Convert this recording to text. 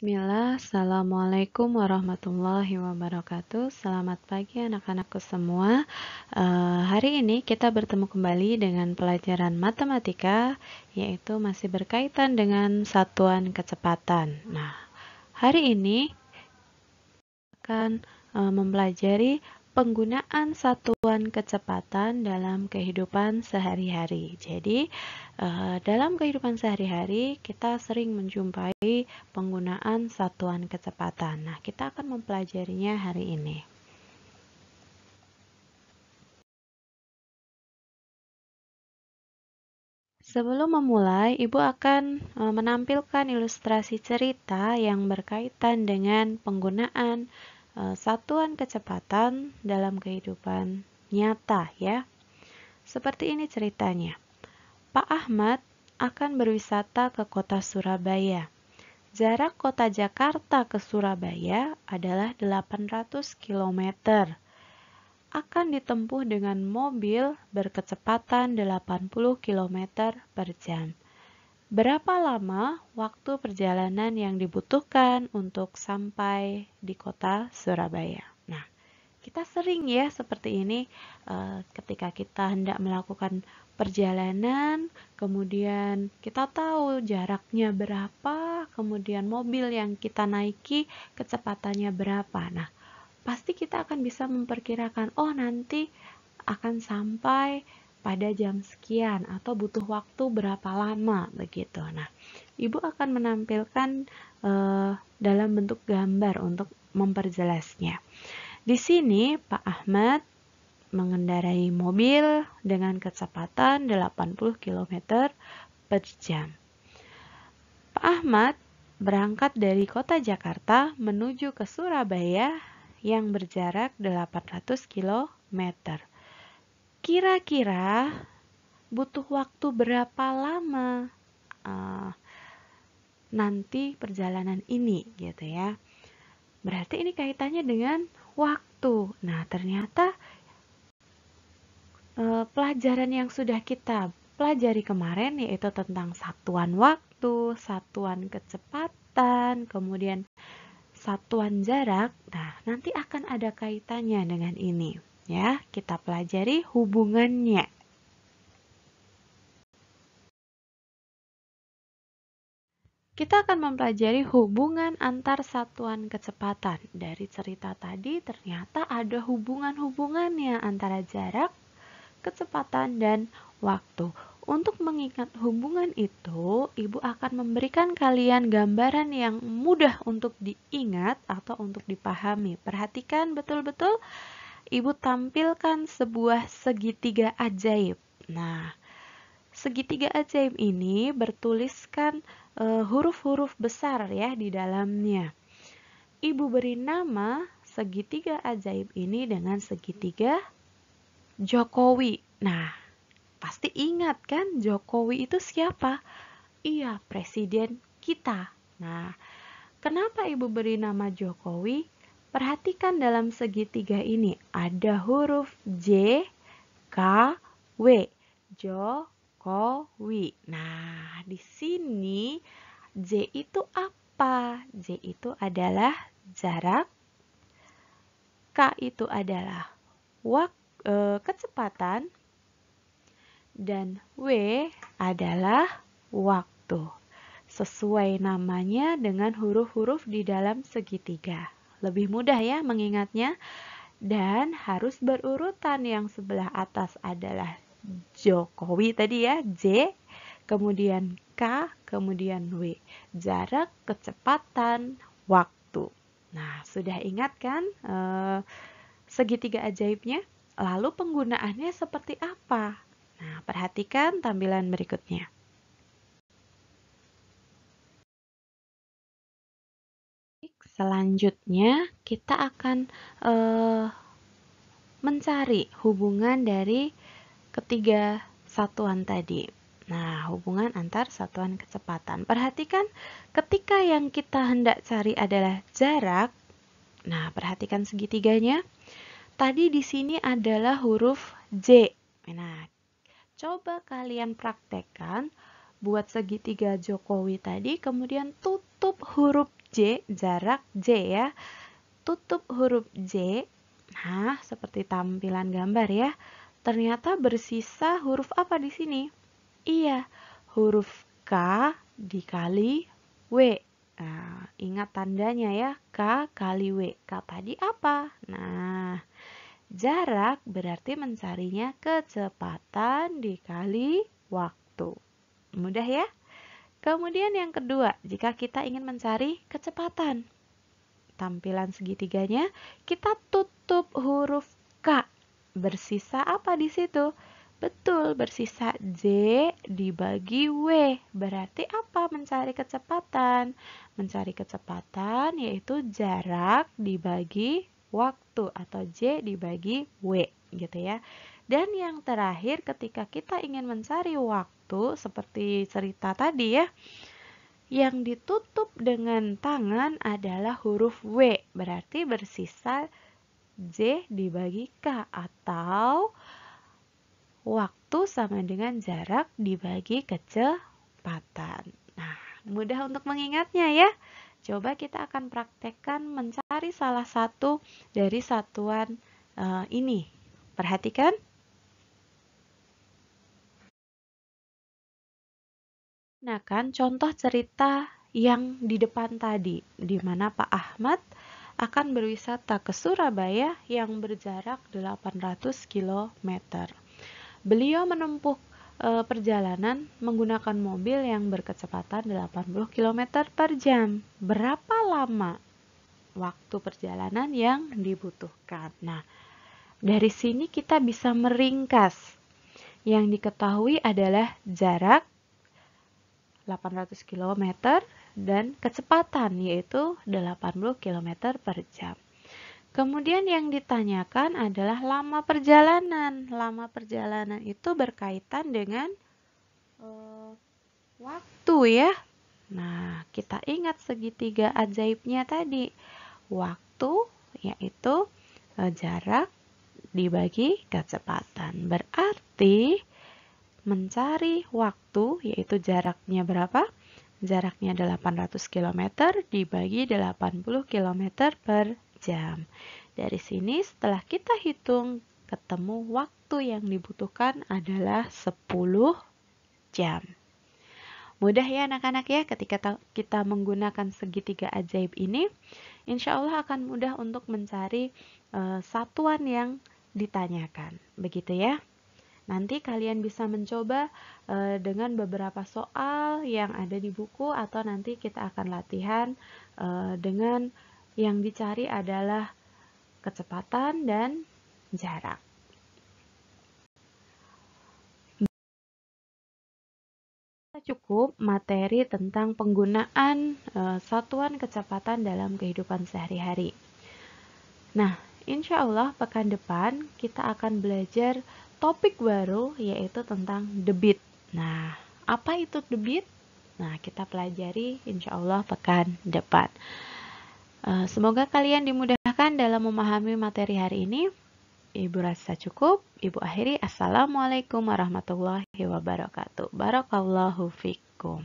Bismillah, Assalamualaikum warahmatullahi wabarakatuh. Selamat pagi anak-anakku semua. Hari ini kita bertemu kembali dengan pelajaran matematika, yaitu masih berkaitan dengan satuan kecepatan. Nah, hari ini akan mempelajari penggunaan satuan kecepatan dalam kehidupan sehari-hari. Jadi, dalam kehidupan sehari-hari kita sering menjumpai penggunaan satuan kecepatan. Nah, kita akan mempelajarinya hari ini. Sebelum memulai, Ibu akan menampilkan ilustrasi cerita yang berkaitan dengan penggunaan satuan kecepatan dalam kehidupan nyata ya. Seperti ini ceritanya. Pak Ahmad akan berwisata ke kota Surabaya. Jarak kota Jakarta ke Surabaya adalah 800 km. Akan ditempuh dengan mobil berkecepatan 80 km per jam. Berapa lama waktu perjalanan yang dibutuhkan untuk sampai di kota Surabaya? Nah, kita sering ya seperti ini ketika kita hendak melakukan perjalanan, kemudian kita tahu jaraknya berapa, kemudian mobil yang kita naiki kecepatannya berapa. Nah, pasti kita akan bisa memperkirakan, oh nanti akan sampai pada jam sekian atau butuh waktu berapa lama begitu. Nah, Ibu akan menampilkan dalam bentuk gambar untuk memperjelasnya. Di sini Pak Ahmad mengendarai mobil dengan kecepatan 80 km per jam. Pak Ahmad berangkat dari kota Jakarta menuju ke Surabaya yang berjarak 800 km. Kira-kira butuh waktu berapa lama nanti perjalanan ini gitu ya. Berarti ini kaitannya dengan waktu. Nah, ternyata pelajaran yang sudah kita pelajari kemarin yaitu tentang satuan waktu, satuan kecepatan, kemudian satuan jarak. Nah, nanti akan ada kaitannya dengan ini. Ya, kita pelajari hubungannya. Kita akan mempelajari hubungan antar satuan kecepatan. Dari cerita tadi ternyata ada hubungan-hubungannya antara jarak, kecepatan, dan waktu. Untuk mengingat hubungan itu, Ibu akan memberikan kalian gambaran yang mudah untuk diingat atau untuk dipahami. Perhatikan betul-betul, Ibu tampilkan sebuah segitiga ajaib. Nah, segitiga ajaib ini bertuliskan huruf-huruf besar ya di dalamnya. Ibu beri nama segitiga ajaib ini dengan segitiga Jokowi. Nah, pasti ingat kan Jokowi itu siapa? Iya, presiden kita. Nah, kenapa Ibu beri nama Jokowi? Perhatikan dalam segitiga ini ada huruf J, K, W. Jokowi. Nah, di sini J itu apa? J itu adalah jarak, K itu adalah kecepatan, dan W adalah waktu. Sesuai namanya dengan huruf-huruf di dalam segitiga. Lebih mudah ya mengingatnya. Dan harus berurutan, yang sebelah atas adalah Jokowi tadi ya, J, kemudian K, kemudian W. Jarak, kecepatan, waktu. Nah, sudah ingat kan segitiga ajaibnya? Lalu penggunaannya seperti apa? Nah, perhatikan tampilan berikutnya. Selanjutnya, kita akan mencari hubungan dari ketiga satuan tadi. Nah, hubungan antar satuan kecepatan. Perhatikan ketika yang kita hendak cari adalah jarak. Nah, perhatikan segitiganya. Tadi di sini adalah huruf J. Nah, coba kalian praktekkan buat segitiga Jokowi tadi, kemudian tutup huruf J, jarak J ya. Tutup huruf J. Nah, seperti tampilan gambar ya. Ternyata bersisa huruf apa di sini? Iya, huruf K dikali W. Nah, ingat tandanya ya, K kali W. K tadi apa? Nah, jarak berarti mencarinya kecepatan dikali waktu. Mudah ya? Kemudian yang kedua, jika kita ingin mencari kecepatan, tampilan segitiganya, kita tutup huruf K. Bersisa apa di situ? Betul, bersisa J dibagi W. Berarti apa mencari kecepatan? Mencari kecepatan yaitu jarak dibagi waktu atau J dibagi W gitu ya. Dan yang terakhir ketika kita ingin mencari waktu seperti cerita tadi ya, yang ditutup dengan tangan adalah huruf W, berarti bersisa J dibagi K atau waktu sama dengan jarak dibagi kecepatan. Nah, mudah untuk mengingatnya ya. Coba kita akan praktekkan mencari salah satu dari satuan ini. Perhatikan. Nah kan contoh cerita yang di depan tadi, di mana Pak Ahmad akan berwisata ke Surabaya yang berjarak 800 km. Beliau menempuh perjalanan menggunakan mobil yang berkecepatan 80 km per jam. Berapa lama waktu perjalanan yang dibutuhkan? Nah, dari sini kita bisa meringkas. Yang diketahui adalah jarak 800 km dan kecepatan yaitu 80 km per jam. Kemudian yang ditanyakan adalah lama perjalanan. Lama perjalanan itu berkaitan dengan waktu ya. Nah, kita ingat segitiga ajaibnya tadi. Waktu yaitu jarak dibagi kecepatan. Berarti mencari waktu yaitu jaraknya berapa? Jaraknya 800 km dibagi 80 km per jam. Dari sini setelah kita hitung ketemu waktu yang dibutuhkan adalah 10 jam. Mudah ya anak-anak ya ketika kita menggunakan segitiga ajaib ini, insya Allah akan mudah untuk mencari satuan yang ditanyakan. Begitu ya. Nanti kalian bisa mencoba dengan beberapa soal yang ada di buku atau nanti kita akan latihan dengan yang dicari adalah kecepatan dan jarak. Cukup materi tentang penggunaan satuan kecepatan dalam kehidupan sehari-hari. Nah, insya Allah pekan depan kita akan belajar topik baru yaitu tentang debit. Nah, apa itu debit? Nah, kita pelajari insya Allah pekan depan. Semoga kalian dimudahkan dalam memahami materi hari ini. Ibu rasa cukup. Ibu akhiri. Assalamualaikum warahmatullahi wabarakatuh. Barakallahu fikum.